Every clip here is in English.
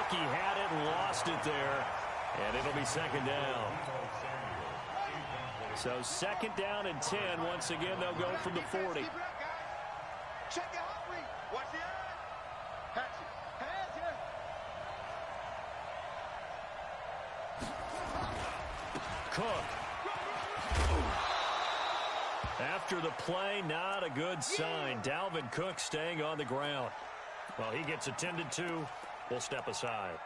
like he had it and lost it there. And it'll be second down. So second down and 10. Once again, they'll go from the 40. Check it out, Reed. Watch the eye. Catch it. Hands here. Cook. After the play, not a good sign. Dalvin Cook staying on the ground. Well, he gets attended to. We'll step aside.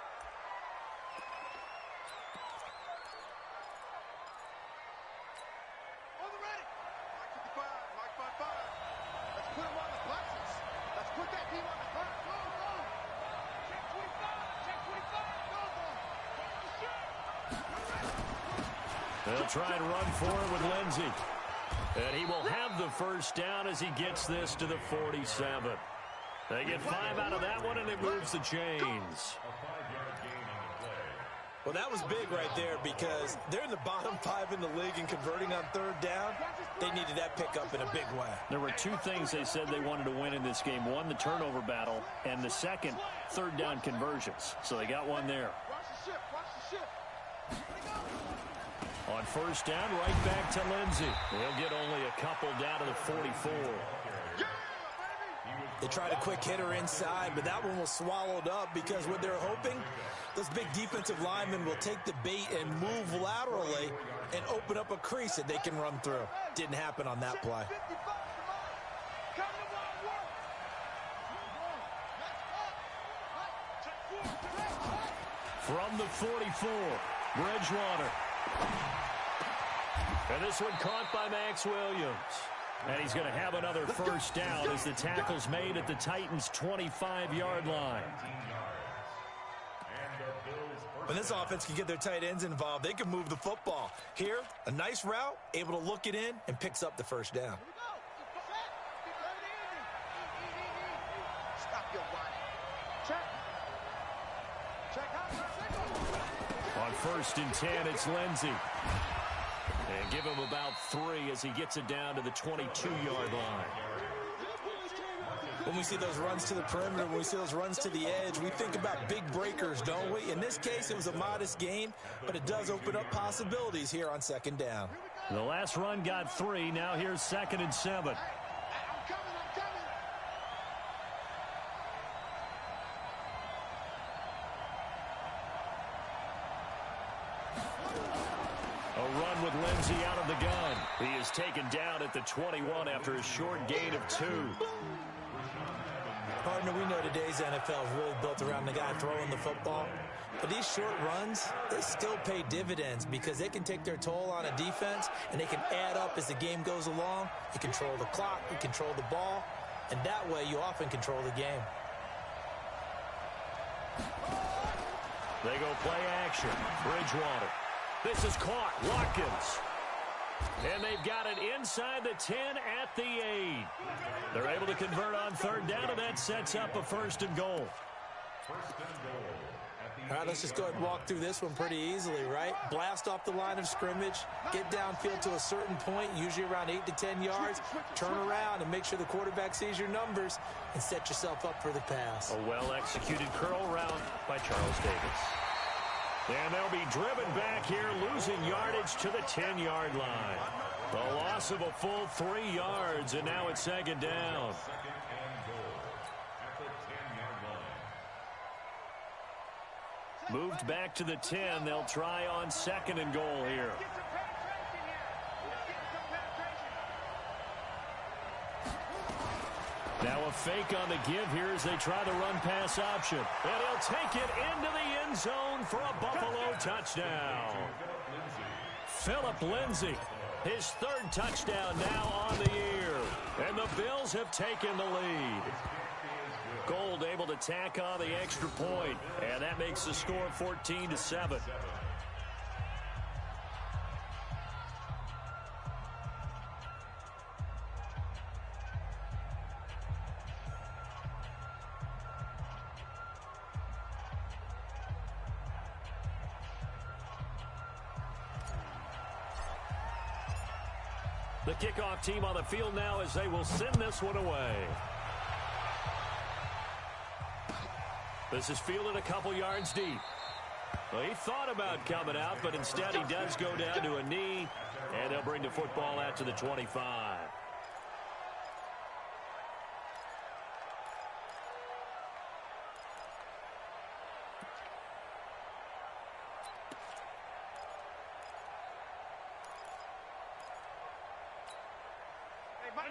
On the ready. Mike 55. Mike 55. Let's put him on the boxes. Let's put that team on the clock. Go, go. Check 25. Check 25. Go, go. They'll try and run forward with Lindsey. And he will have the first down as he gets this to the 47. They get 5 out of that one, and it moves the chains. Well, that was big right there because they're in the bottom 5 in the league and converting on third down. They needed that pickup in a big way. There were two things they said they wanted to win in this game. One, the turnover battle, and the second, third down conversions. So they got one there. Watch the ship. Watch the ship. On first down, right back to Lindsey. He'll get only a couple down to the 44. They tried a quick hitter inside, but that one was swallowed up because what they're hoping, those big defensive linemen will take the bait and move laterally and open up a crease that they can run through. Didn't happen on that play. From the 44, Bridgewater. And this one caught by Max Williams. And he's going to have another first down as the tackle's made at the Titans' 25-yard line. When this offense can get their tight ends involved, they can move the football. Here, a nice route, able to look it in, and picks up the first down. On first and 10, it's Lindsey. And give him about 3 as he gets it down to the 22-yard line. When we see those runs to the perimeter, when we see those runs to the edge, we think about big breakers, don't we? In this case, it was a modest gain, but it does open up possibilities here on second down. The last run got 3. Now here's second and 7. With Lindsey out of the gun. He is taken down at the 21 after a short gain of 2. Partner, we know today's NFL is really built around the guy throwing the football. But these short runs, they still pay dividends because they can take their toll on a defense and they can add up as the game goes along. You control the clock, you control the ball, and that way you often control the game. They go play action. Bridgewater. This is caught. Watkins. And they've got it inside the 10 at the 8. They're able to convert on third down, and that sets up a first and goal. All right, let's just go ahead and walk through this one pretty easily, right? Blast off the line of scrimmage, get downfield to a certain point, usually around 8 to 10 yards, turn around and make sure the quarterback sees your numbers and set yourself up for the pass. A well-executed curl route by Charles Davis. And they'll be driven back here, losing yardage to the 10-yard line. The loss of a full 3 yards, and now it's second down. Moved back to the 10. They'll try on second and goal here. Now a fake on the give here as they try the run-pass option. And he'll take it into the end zone for a Buffalo touchdown. Phillip Lindsay, his 3rd touchdown now on the year. And the Bills have taken the lead. Gold able to tack on the extra point. And that makes the score 14-7. The kickoff team on the field now as they will send this one away. This is fielded a couple yards deep. Well, he thought about coming out, but instead he does go down to a knee, and they'll bring the football out to the 25.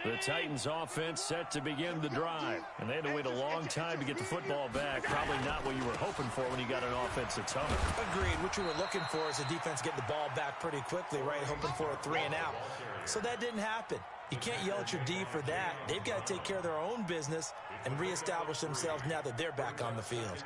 The Titans offense set to begin the drive. And they had to wait a long time to get the football back. Probably not what you were hoping for when you got an offense that's hung. Agreed. What you were looking for is a defense getting the ball back pretty quickly, right? Hoping for a 3 and out. So that didn't happen. You can't yell at your D for that. They've got to take care of their own business and reestablish themselves now that they're back on the field.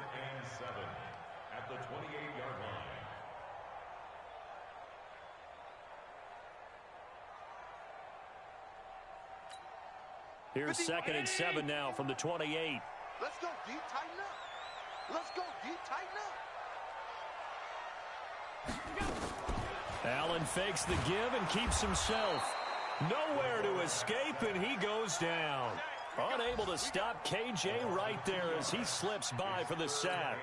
Here's 2nd and 7 now from the 28. Let's go deep, tighten up. Let's go deep, tighten up. Allen fakes the give and keeps himself. Nowhere to escape, and he goes down. Unable to stop KJ right there as he slips by for the sack.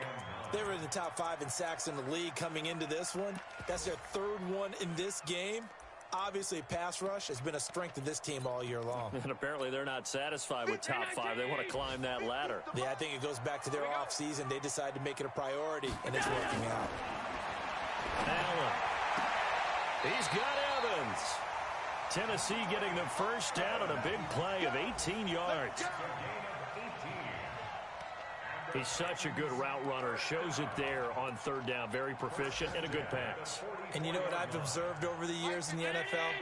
They were in the top 5 in sacks in the league coming into this one. That's their 3rd one in this game. Obviously, pass rush has been a strength of this team all year long. And apparently they're not satisfied with top 5. They want to climb that ladder. Yeah, I think it goes back to their offseason. They decided to make it a priority, and it's working out. Allen. He's got Evans. Tennessee getting the first down on a big play of 18 yards. He's such a good route runner. Shows it there on 3rd down. Very proficient and a good pass. And you know what I've observed over the years in the NFL?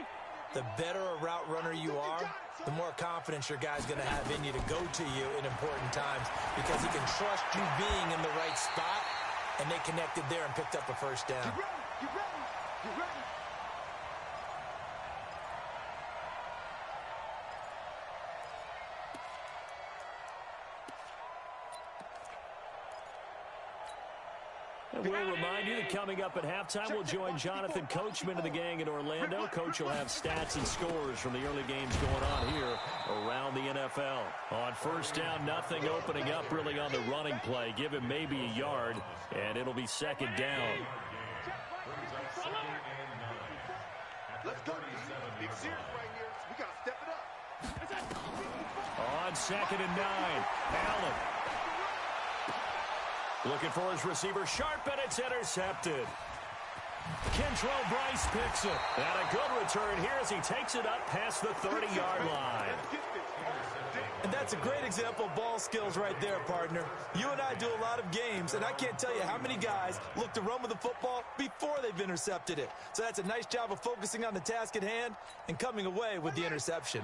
The better a route runner you are, the more confidence your guy's going to have in you to go to you in important times because he can trust you being in the right spot, and they connected there and picked up a first down. Get ready, get ready, get ready. And we'll remind you that coming up at halftime, we'll join Jonathan Coachman of the gang in Orlando. Coach will have stats and scores from the early games going on here around the NFL. On 1st down, nothing opening up really on the running play. Give him maybe a yard, and it'll be 2nd down. Let's go. Big serious right here. We got to step it up. On 2nd and 9, Allen. Looking for his receiver, sharp, and it's intercepted. Kentrell Bryce picks it. And a good return here as he takes it up past the 30-yard line. And that's a great example of ball skills right there, partner. You and I do a lot of games, and I can't tell you how many guys look to run with the football before they've intercepted it. So that's a nice job of focusing on the task at hand and coming away with the interception.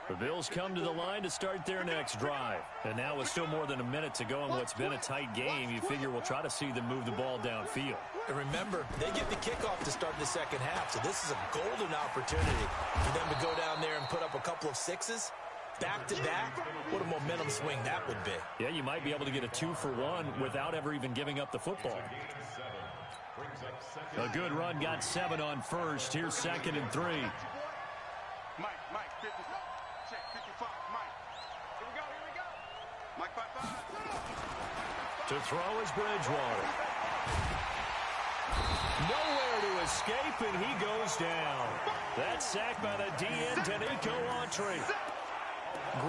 The Bills come to the line to start their next drive. And now with still more than a minute to go in what's been a tight game, you figure we'll try to see them move the ball downfield. And remember, they get the kickoff to start the 2nd half, so this is a golden opportunity for them to go down there and put up a couple of 6s. Back-to-back, what a momentum swing that would be. Yeah, you might be able to get a 2-for-1 without ever even giving up the football. A good run, got 7 on 1st. Here's 2nd and 3. Mike, 50. Check, 55, Mike. Here we go. Mike, 5. To throw is Bridgewater. Nowhere to escape, and he goes down. That's sacked by the DN, Danico Autry.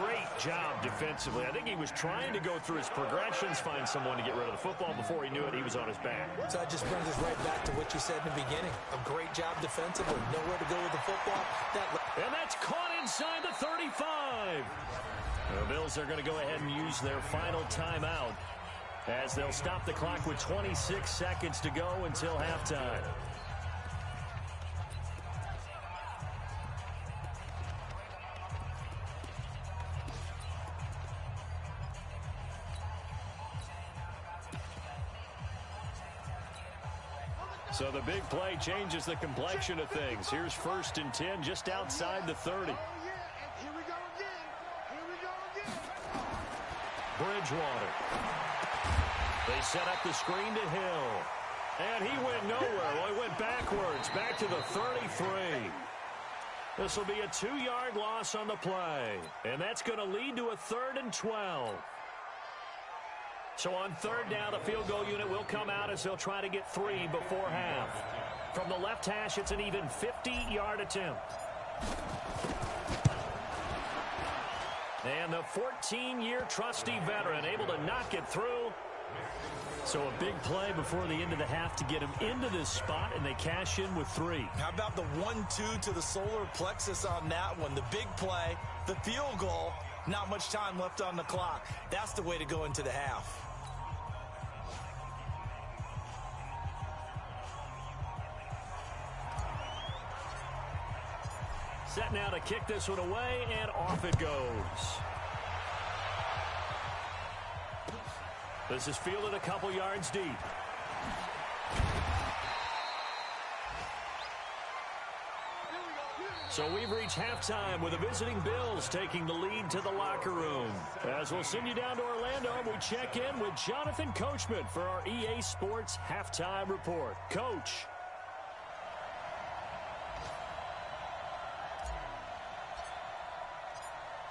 Great job defensively. I think he was trying to go through his progressions, find someone to get rid of the football. Before he knew it, he was on his back. So that just brings us right back to what you said in the beginning. A great job defensively. Nowhere to go with the football. And that's caught inside the 35. The Bills are going to go ahead and use their final timeout as they'll stop the clock with 26 seconds to go until halftime. So the big play changes the complexion of things. Here's 1st and 10 just outside the 30. Oh, yeah, and here we go again. Bridgewater. They set up the screen to Hill. And he went nowhere. Well, he went backwards, back to the 33. This will be a 2-yard loss on the play. And that's going to lead to a 3rd and 12. So on third down, the field goal unit will come out as they'll try to get 3 before half. From the left hash, it's an even 50-yard attempt. And the 14-year trusty veteran able to knock it through. So a big play before the end of the half to get him into this spot, and they cash in with 3. How about the 1-2 to the solar plexus on that one? The big play, the field goal, not much time left on the clock. That's the way to go into the half. Set now to kick this one away, and off it goes. This is fielded a couple yards deep. So we've reached halftime with the visiting Bills taking the lead to the locker room. As we'll send you down to Orlando, we check in with Jonathan Coachman for our EA Sports Halftime Report. Coach.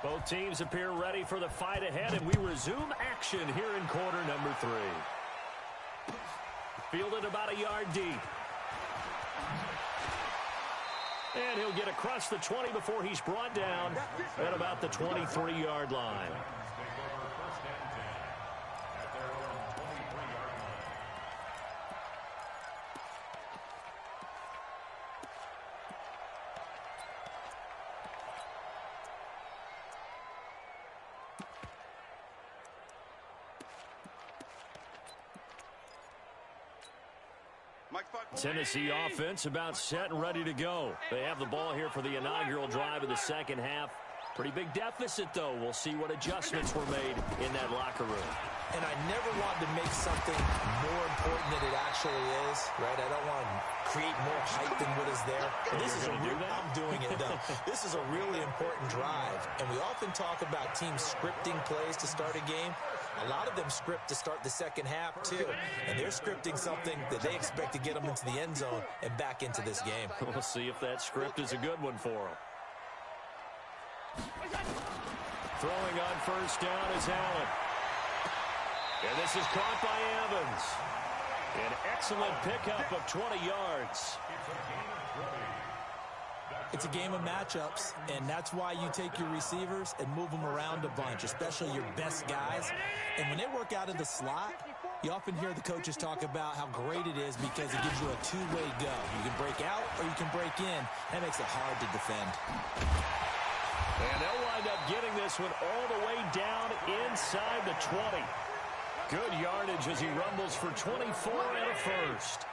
Both teams appear ready for the fight ahead, and we resume action here in quarter number 3. Fielded about a yard deep. And he'll get across the 20 before he's brought down at about the 23-yard line. Tennessee offense about set and ready to go. They have the ball here for the inaugural drive of the second half. Pretty big deficit, though. We'll see what adjustments were made in that locker room. And I never want to make something more important than it actually is, right? I don't want to create more hype than what is there. But this is I'm doing it, though. This is a really important drive. And we often talk about teams scripting plays to start a game. A lot of them script to start the second half, too. And they're scripting something that they expect to get them into the end zone and back into this game. We'll see if that script is a good one for them. Throwing on first down is Allen. And this is caught by Evans. An excellent pickup of 20 yards. It's a game of matchups, and that's why you take your receivers and move them around a bunch, especially your best guys. And when they work out of the slot, you often hear the coaches talk about how great it is because it gives you a two-way go. You can break out or you can break in. That makes it hard to defend. And they'll wind up getting this one all the way down inside the 20. Good yardage as he rumbles for 24 and a first.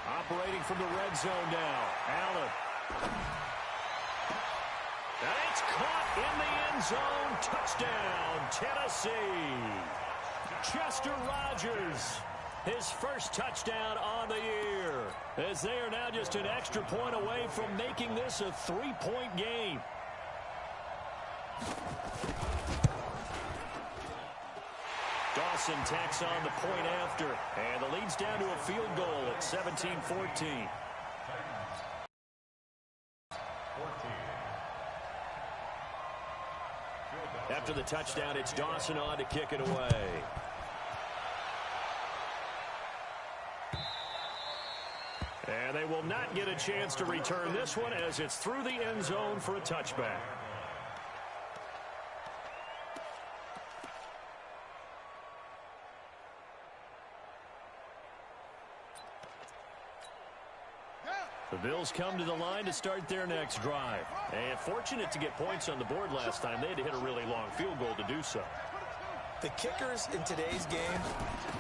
Operating from the red zone now. Allen. And it's caught in the end zone. Touchdown, Tennessee. Chester Rogers, his first touchdown on the year, as they are now just an extra point away from making this a 3-point game. Dawson tacks on the point after, and the lead's down to a field goal at 17-14. After the touchdown, it's Dawson on to kick it away. And they will not get a chance to return this one as it's through the end zone for a touchback. The Bills come to the line to start their next drive. And fortunate to get points on the board last time. They had to hit a really long field goal to do so. The kickers in today's game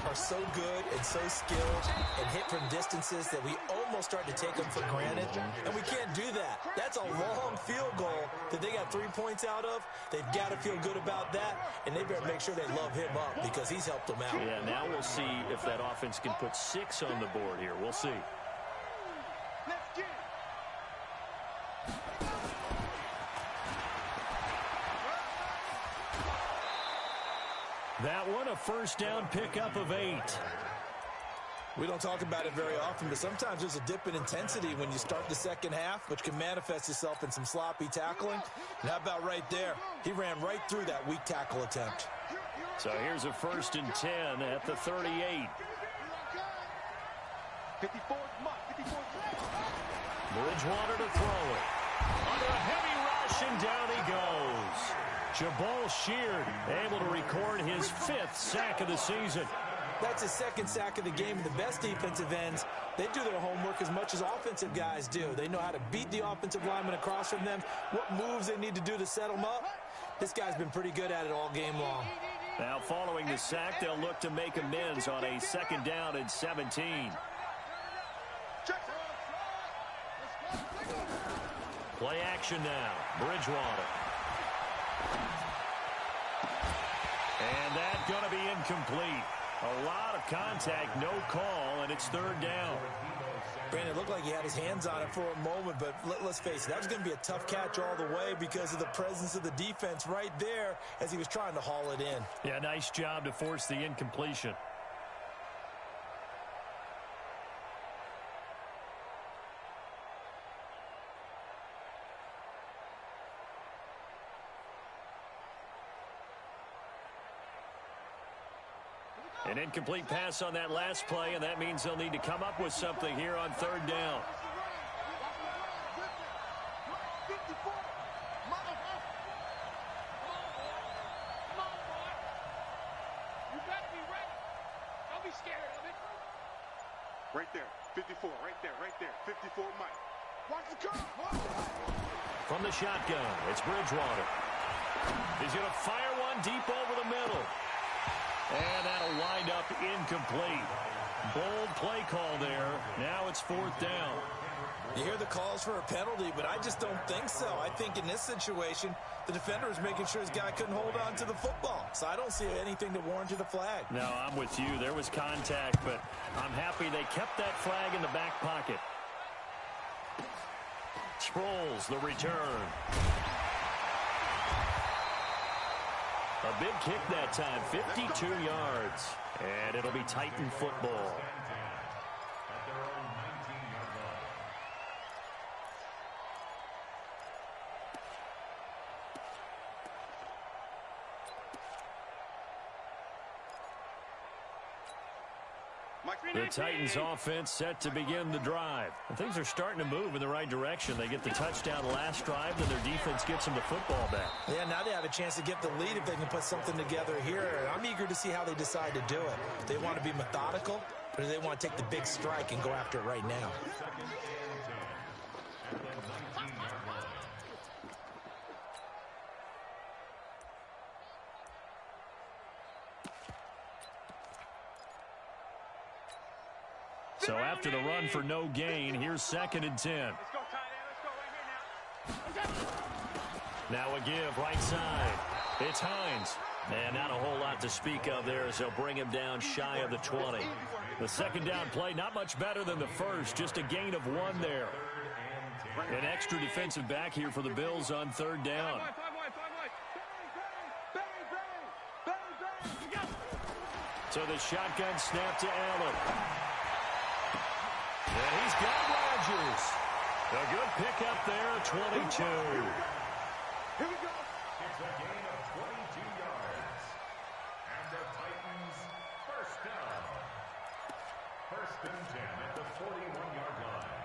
are so good and so skilled and hit from distances that we almost start to take them for granted, and we can't do that. That's a long field goal that they got 3 points out of. They've got to feel good about that, and they better make sure they love him up because he's helped them out. Yeah, now we'll see if that offense can put 6 on the board here. We'll see. That one, a first down pickup of 8. We don't talk about it very often, but sometimes there's a dip in intensity when you start the second half, which can manifest itself in some sloppy tackling. And how about right there? He ran right through that weak tackle attempt. So here's a 1st and 10 at the 38. 54, 54. Bridgewater to throw it. Under a heavy rush, and down he goes. Jabal Sheard able to record his 5th sack of the season. That's his 2nd sack of the game. The best defensive ends, they do their homework as much as offensive guys do. They know how to beat the offensive lineman across from them, what moves they need to do to set them up. This guy's been pretty good at it all game long. Now following the sack, they'll look to make amends on a 2nd down and 17. Play action now. Bridgewater. And that's going to be incomplete. A lot of contact, no call, and it's 3rd down. Brandon, it looked like he had his hands on it for a moment, but let's face it, that was going to be a tough catch all the way because of the presence of the defense right there as he was trying to haul it in. Yeah, nice job to force the incompletion. An incomplete pass on that last play, and that means they'll need to come up with something here on 3rd down. Right there, 54, right there, 54, Mike. Watch the curve. From the shotgun, it's Bridgewater. He's going to fire one deep over the middle. And that'll wind up incomplete. Bold play call there. Now it's 4th down. You hear the calls for a penalty, but I just don't think so. I think in this situation, the defender is making sure his guy couldn't hold on to the football. So I don't see anything that warranted a flag. No, I'm with you. There was contact, but I'm happy they kept that flag in the back pocket. Sproles, the return. A big kick that time, 52 yards. And it'll be Titan football. The Titans offense set to begin the drive. And things are starting to move in the right direction. They get the touchdown last drive, then their defense gets them the football back. Yeah, now they have a chance to get the lead if they can put something together here. I'm eager to see how they decide to do it. Do they want to be methodical, or do they want to take the big strike and go after it right now? So after the run for no gain, here's 2nd and 10. Let's go, tight end. Let's go right here now. Now a give right side. It's Hines. And not a whole lot to speak of there as they'll bring him down shy of the 20. The 2nd down play, not much better than the first. Just a gain of 1 there. An extra defensive back here for the Bills on 3rd down. So the shotgun snap to Allen. And he's got Rodgers. A good pickup there, 22. Here we go. It's a gain of 22 yards. And the Titans first down. 1st and 10 at the 41-yard line.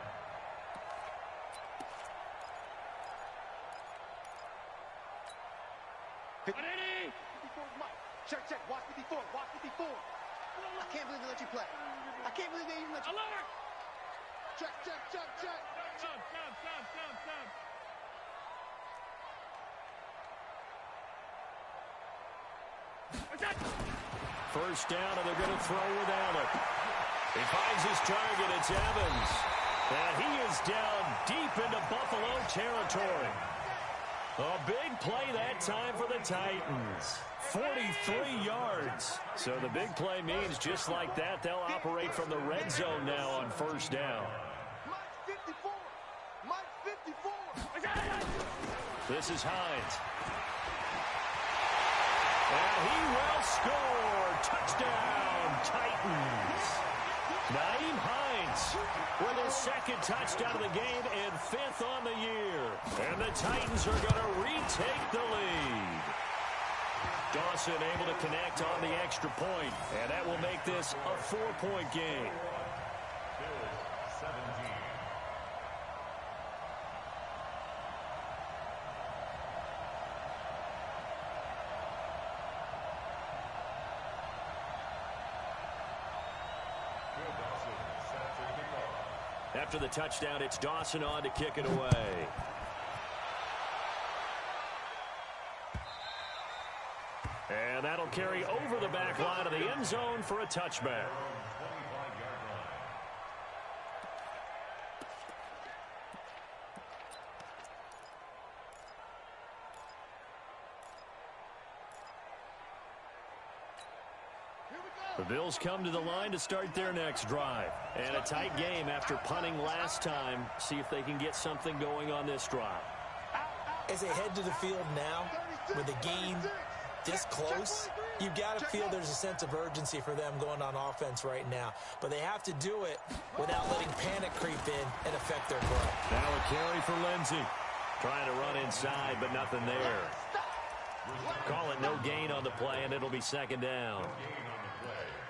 Check, check. Watch 54. Watch 54. I can't believe they let you play. I can't believe they even let you play. Check, check, check, check. First down, and they're going to throw with Allen. He finds his target. It's Evans. And he is down deep into Buffalo territory. A big play that time for the Titans. 43 yards. So the big play means just like that, they'll operate from the red zone now on 1st down. Mike 54. Mike 54. This is Hines. And he will score. Touchdown, Titans. Nyheim Hines with his second touchdown of the game and 5th on the year. And the Titans are going to retake the lead. Dawson able to connect on the extra point, and that will make this a 4-point game. After the touchdown, it's Dawson on to kick it away. And that'll carry over the back line of the end zone for a touchback. The Bills come to the line to start their next drive. And a tight game after punting last time. See if they can get something going on this drive. As they head to the field now, with the game this close, you've got to feel there's a sense of urgency for them going on offense right now. But they have to do it without letting panic creep in and affect their play. Now a carry for Lindsey. Trying to run inside, but nothing there. Call it no gain on the play, and it'll be second down.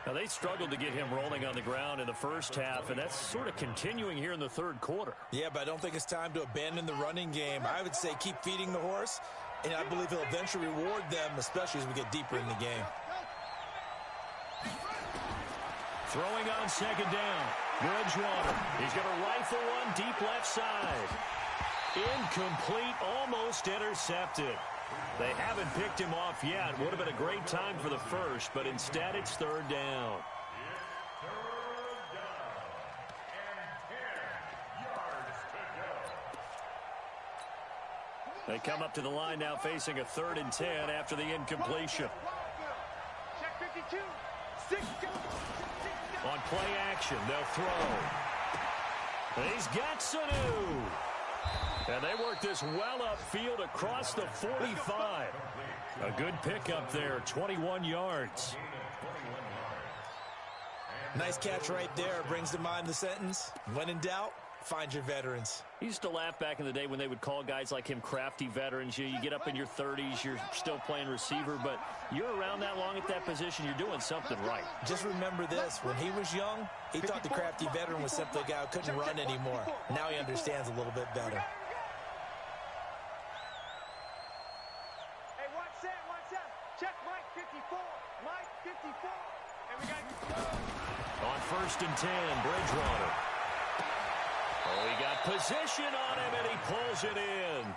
Now, they struggled to get him rolling on the ground in the first half, and that's sort of continuing here in the third quarter. Yeah, but I don't think it's time to abandon the running game. I would say keep feeding the horse, and I believe he'll eventually reward them, especially as we get deeper in the game. Throwing on second down. Bridgewater. He's going to rifle one deep left side. Incomplete, almost intercepted. They haven't picked him off yet. Would have been a great time for the first, but instead it's third down. They come up to the line now facing a 3rd and 10 after the incompletion. Check 52. 6 On play action, they'll throw. He's got Sanu. And they work this well upfield across the 45. A good pickup there, 21 yards. Nice catch right there. Brings to mind the sentence, when in doubt, find your veterans. He used to laugh back in the day when they would call guys like him crafty veterans. You get up in your 30s, you're still playing receiver, but you're around that long at that position, you're doing something right. Just remember this, when he was young, he thought the crafty veteran was simply a guy who couldn't run anymore. Now he understands a little bit better. Check Mike 54. Mike 54. And we got on 1st and 10, Bridgewater. Oh, he got position on him, and he pulls it in.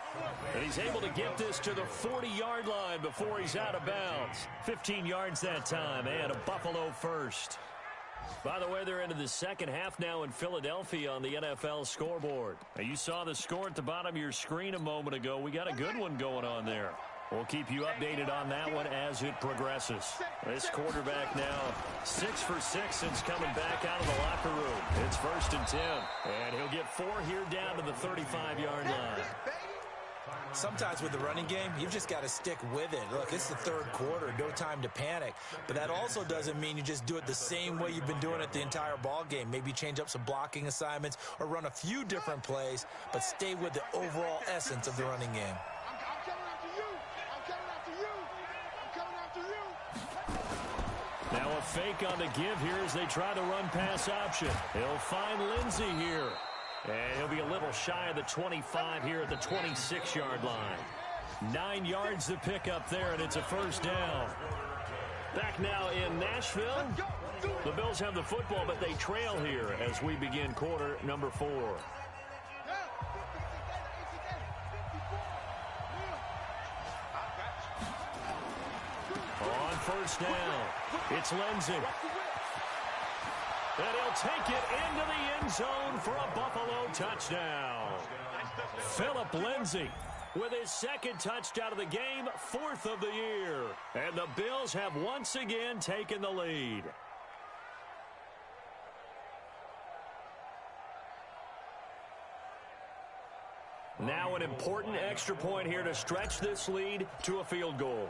And he's able to get this to the 40-yard line before he's out of bounds. 15 yards that time, and a Buffalo first. By the way, they're into the second half now in Philadelphia on the NFL scoreboard. Now, you saw the score at the bottom of your screen a moment ago. We got a good one going on there. We'll keep you updated on that one as it progresses. This quarterback now 6 for 6 since coming back out of the locker room. It's 1st and 10. And he'll get 4 here down to the 35-yard line. Sometimes with the running game, you've just got to stick with it. Look, it's the third quarter, no time to panic. But that also doesn't mean you just do it the same way you've been doing it the entire ball game. Maybe change up some blocking assignments or run a few different plays, but stay with the overall essence of the running game. Now a fake on the give here as they try the run-pass option. He'll find Lindsey here. And he'll be a little shy of the 25 here at the 26-yard line. 9 yards to pick up there, and it's a first down. Back now in Nashville. The Bills have the football, but they trail here as we begin quarter number 4. On first down, it's Lindsey. And he'll take it into the end zone for a Buffalo touchdown. Philip Lindsey with his second touchdown of the game, 4th of the year. And the Bills have once again taken the lead. Now an important extra point here to stretch this lead to a field goal.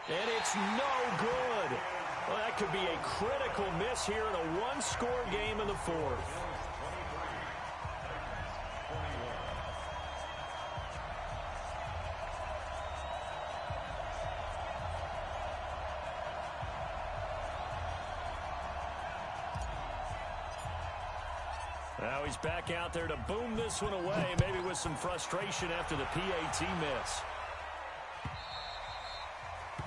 And it's no good. Well, that could be a critical miss here in a one-score game in the fourth. Now he's back out there to boom this one away, maybe with some frustration after the PAT miss.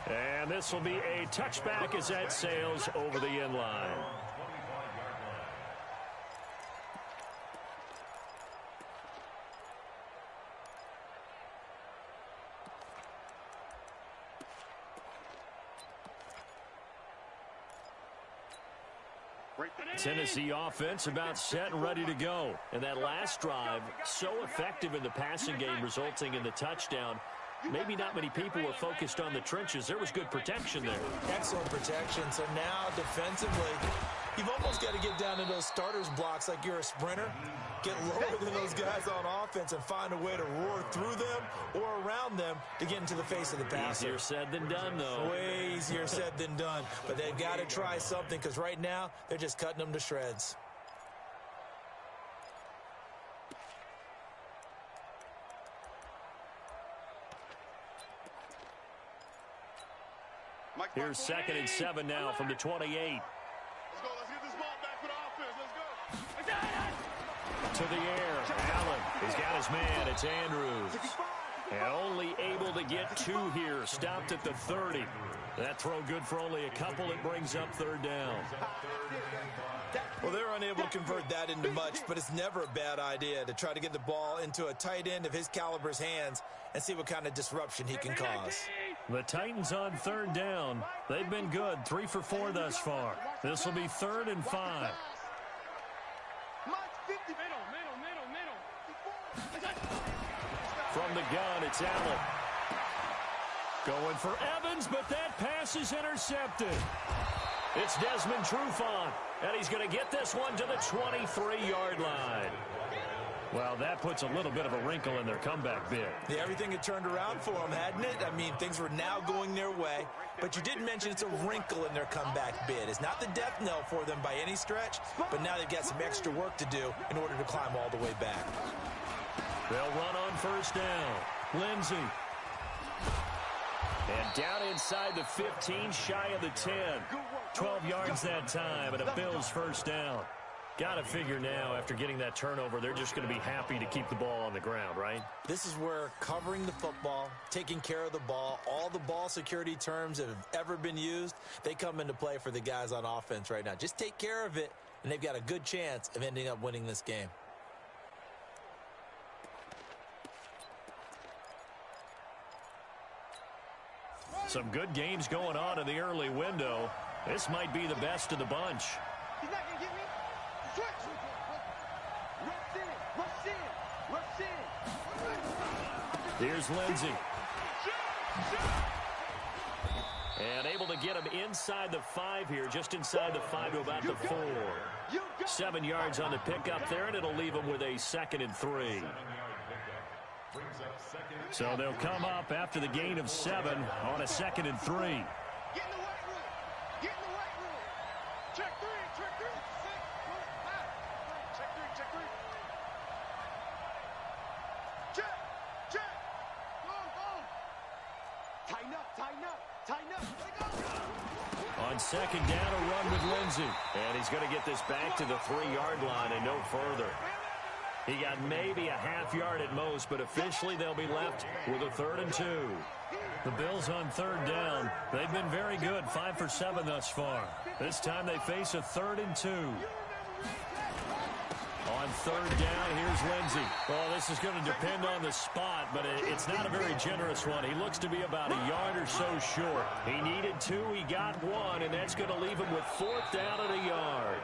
And this will be a touchback as that sails over the end line. Tennessee offense about set and ready to go. And that last drive, so effective in the passing game, resulting in the touchdown. Maybe not many people were focused on the trenches. There was good protection there. Excellent protection. So now defensively, you've almost got to get down to those starters blocks like you're a sprinter. Get lower than those guys on offense and find a way to roar through them or around them to get into the face of the passer. Easier said than done, though. Way easier said than done. But they've got to try something because right now they're just cutting them to shreds. Here's 2nd and 7 now from the 28. Let's go. Let's get this ball back for the offense. Let's go. To the air. Allen. He's got his man. It's Andrews. And only able to get 2 here. Stopped at the 30. That throw good for only a couple. It brings up 3rd down. Well, they're unable to convert that into much, but it's never a bad idea to try to get the ball into a tight end of his caliber's hands and see what kind of disruption he can cause. The Titans on 3rd down. They've been good. 3 for 4 thus far. This will be 3rd and 5. From the gun, it's Allen. Going for Evans, but that pass is intercepted. It's Desmond Trufant, and he's going to get this one to the 23-yard line. Well, that puts a little bit of a wrinkle in their comeback bid. Yeah, everything had turned around for them, hadn't it? I mean, things were now going their way. But you did mention it's a wrinkle in their comeback bid. It's not the death knell for them by any stretch, but now they've got some extra work to do in order to climb all the way back. They'll run on 1st down. Lindsey. And down inside the 15, shy of the 10. 12 yards that time, and a Bills 1st down. Got to figure now, after getting that turnover, they're just going to be happy to keep the ball on the ground, right? This is where covering the football, taking care of the ball, all the ball security terms that have ever been used, they come into play for the guys on offense right now. Just take care of it, and they've got a good chance of ending up winning this game. Some good games going on in the early window. This might be the best of the bunch. He's not going to get me. Switch. Rush in. Here's Lindsey. And able to get him inside the 5 here, just inside the 5 to about the 4. 7 yards on the pickup there, and it'll leave him with a 2nd and 3. So they'll come up after the gain of 7 on a 2nd and 3. Get in the white room. Get in the white room. Check 3. Check 3. 6. Check 3. Check 3. Check. Boom. Tighten up. On 2nd down, a run with Lindsey. And he's going to get this back to the 3-yard line and no further. He got maybe a half yard at most, but officially they'll be left with a 3rd and 2. The Bills on 3rd down. They've been very good, 5 for 7 thus far. This time they face a 3rd and 2. On 3rd down, here's Lindsey. Well, this is going to depend on the spot, but it's not a very generous one. He looks to be about a yard or so short. He needed 2, he got 1, and that's going to leave him with 4th down at a yard.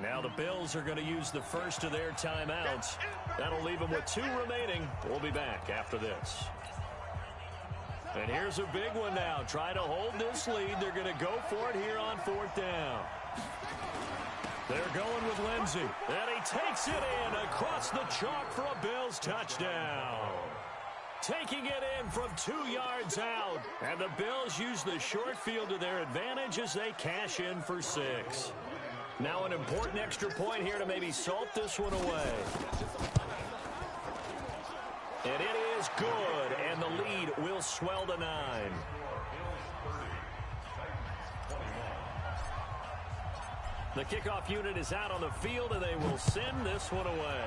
Now the Bills are going to use the first of their timeouts. That'll leave them with 2 remaining. We'll be back after this. And here's a big one now. Try to hold this lead. They're going to go for it here on 4th down. They're going with Lindsey. And he takes it in across the chalk for a Bills touchdown. taking it in from 2 yards out. And the Bills use the short field to their advantage as they cash in for 6. Now an important extra point here to maybe salt this one away. And it is good, and the lead will swell to 9. The kickoff unit is out on the field, and they will send this one away.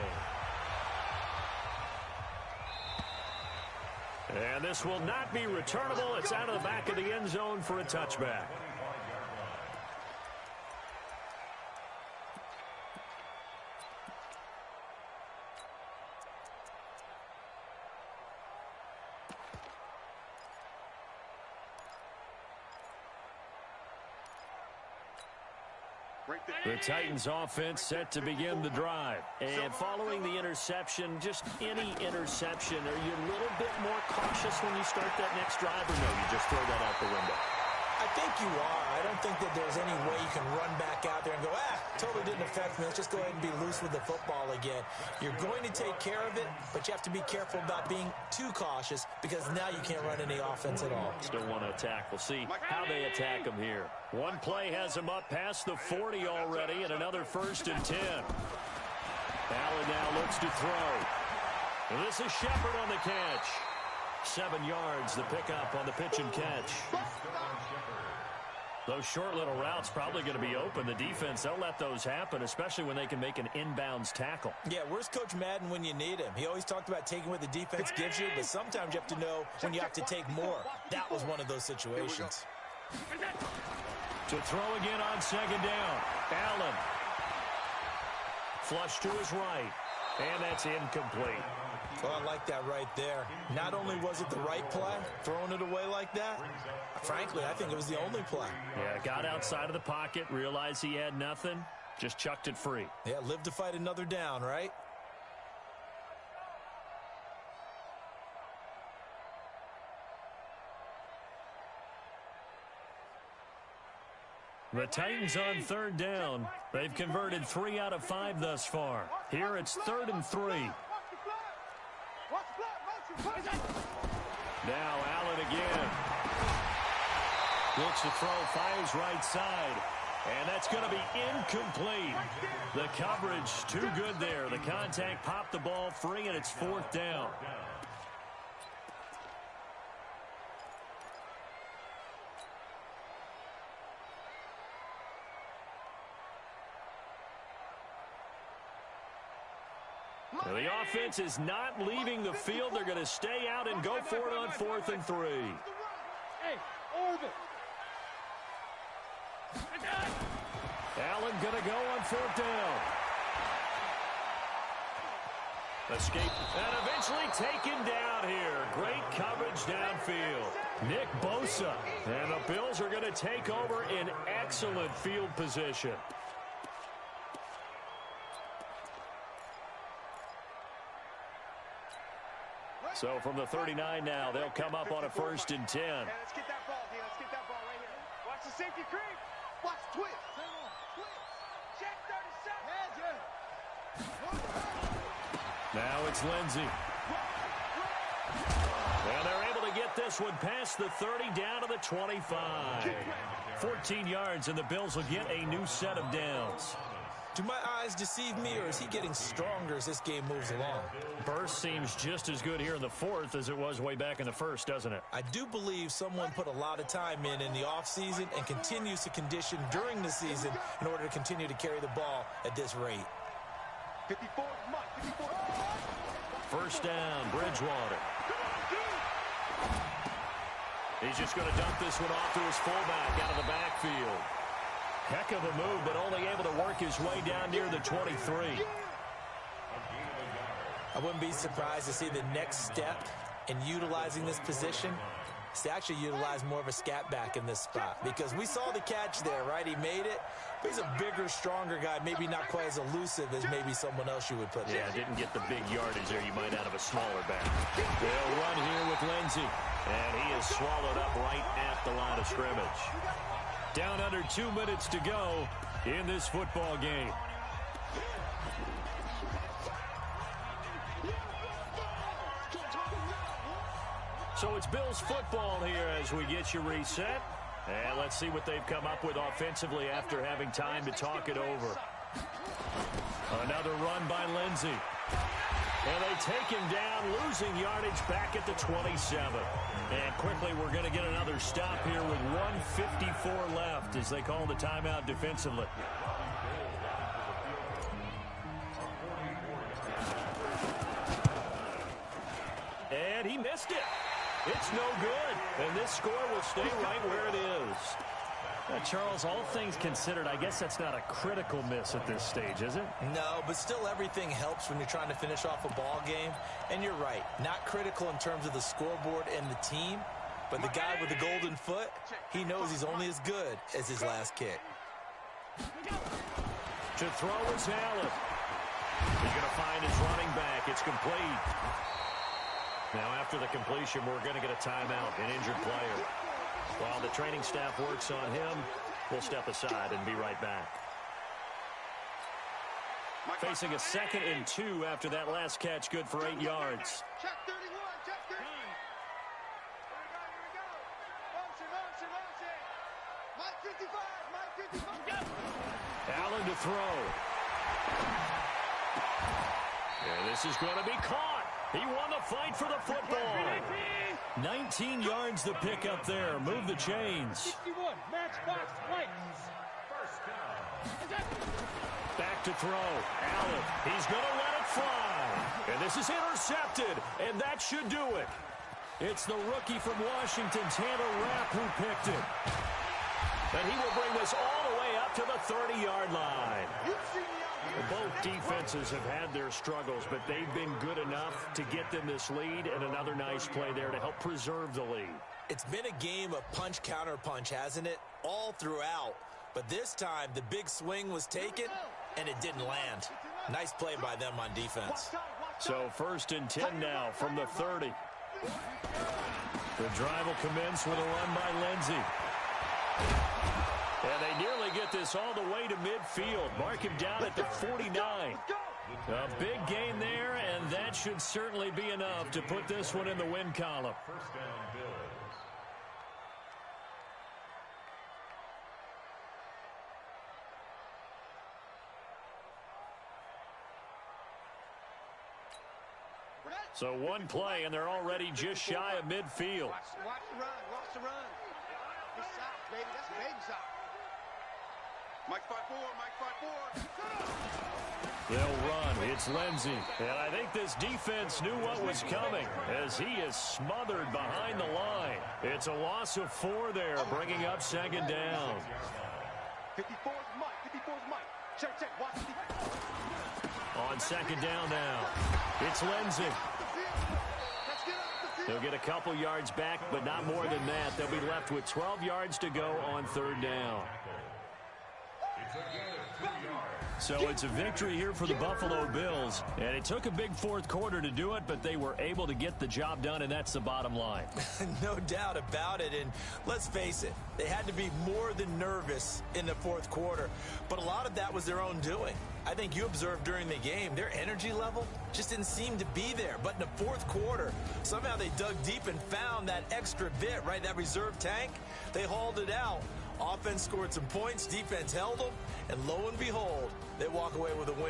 And this will not be returnable. It's out of the back of the end zone for a touchback. The Titans offense set to begin the drive. And following the interception, just any interception, are you a little bit more cautious when you start that next drive, or no, you just throw that out the window? I think you are. I don't think that there's any way you can run back out there and go, totally didn't affect me. Let's just go ahead and be loose with the football again. You're going to take care of it, but you have to be careful about being too cautious because now you can't run any offense at all. Still want to attack. We'll see how they attack them here. One play has them up past the 40 already, and another 1st and 10. Allen now looks to throw. And this is Shepard on the catch. 7 yards, the pickup on the pitch and catch. Those short little routes probably going to be open. The defense, they'll let those happen, especially when they can make an inbounds tackle. Yeah, where's Coach Madden when you need him? He always talked about taking what the defense gives you, but sometimes you have to know when you have to take more. That was one of those situations. To throw again on 2nd down. Allen. Flush to his right. And that's incomplete. Well, I like that right there. Not only was it the right play, throwing it away like that, frankly, I think it was the only play. Yeah, got outside of the pocket, realized he had nothing, just chucked it free. Yeah, live to fight another down, right? The Titans on 3rd down. They've converted 3 out of 5 thus far. Here it's 3rd and 3. Now Allen again. Looks to throw, fires right side. And that's going to be incomplete. The coverage too good there. The contact popped the ball free, and it's 4th down. The offense is not leaving the field. They're going to stay out and go for it on 4th and 3. Allen going to go on 4th down. Escape and eventually taken down here. Great coverage downfield. Nick Bosa. And the Bills are going to take over in excellent field position. So from the 39 now, they'll come up on a 1st and 10. Hey, let's get that ball, D. Let's get that ball right here. Watch the safety creep. Watch twist. Check 37. Now it's Lindsey. Well, they're able to get this one past the 30 down to the 25. 14 yards, and the Bills will get a new set of downs. Do my eyes deceive me, or is he getting stronger as this game moves along? Burst seems just as good here in the 4th as it was way back in the 1st, doesn't it? I do believe someone put a lot of time in the offseason and continues to condition during the season in order to continue to carry the ball at this rate. 54, Mike, 54. 1st down, Bridgewater. He's just going to dump this one off to his fullback out of the backfield. Heck of a move, but only able to work his way down near the 23. I wouldn't be surprised to see the next step in utilizing this position is to actually utilize more of a scat back in this spot, because we saw the catch there, right? He made it, but he's a bigger, stronger guy, maybe not quite as elusive as maybe someone else you would put there. Yeah, didn't get the big yardage there you might out of a smaller back. They'll run here with Lindsey, and he is swallowed up right at the line of scrimmage. Down under 2 minutes to go in this football game. So it's Bills football here as we get you reset. And let's see what they've come up with offensively after having time to talk it over. Another run by Lindsey. And they take him down, losing yardage back at the 27. And quickly we're going to get another stop here with 1:54 left as they call the timeout defensively. And he missed it. It's no good. And this score will stay right where it is. Charles, all things considered, I guess that's not a critical miss at this stage, is it? No, but still everything helps when you're trying to finish off a ball game. And you're right, not critical in terms of the scoreboard and the team, but the guy with the golden foot, he knows he's only as good as his last kick. To throw is Allen. He's going to find his running back. It's complete. Now after the completion, we're going to get a timeout, an injured player. While the training staff works on him, we'll step aside and be right back. Facing a 2nd and 2 after that last catch, good for 8 yards. Check 31, check 30. Here we go. Motion. Mike 55, Allen to throw. And this is going to be caught. He won the fight for the football. 19 yards the pick up there. Move the chains. 61, match box, right. Back to throw. Allen, he's going to let it fly. And this is intercepted, and that should do it. It's the rookie from Washington, Tanner Rapp, who picked it. And he will bring this all the way up to the 30-yard line. Both defenses have had their struggles, but they've been good enough to get them this lead, and another nice play there to help preserve the lead. It's been a game of punch-counter-punch, hasn't it? All throughout. But this time, the big swing was taken, and it didn't land. Nice play by them on defense. So 1st and 10 now from the 30. The drive will commence with a run by Lindsey. And they nearly get this all the way to midfield. Mark him down at the 49. A big gain there, and that should certainly be enough to put this one in the win column. First down, Bills. So one play, and they're already just shy of midfield. Watch the run. It's socks, baby. That's baby socks. Mike 5-4. They'll run. It's Lindsey. And I think this defense knew what was coming as he is smothered behind the line. It's a loss of 4 there, bringing up 2nd down. 54's Mike. Check. Watch On 2nd down now, it's Lindsey. They'll get a couple yards back, but not more than that. They'll be left with 12 yards to go on 3rd down. So it's a victory here for the Buffalo Bills. And it took a big 4th quarter to do it, but they were able to get the job done, and that's the bottom line. No doubt about it. And let's face it, they had to be more than nervous in the 4th quarter. But a lot of that was their own doing. I think you observed during the game, their energy level just didn't seem to be there. But in the 4th quarter, somehow they dug deep and found that extra bit, right, that reserve tank. They hauled it out. Offense scored some points, defense held them, and lo and behold, they walk away with a win.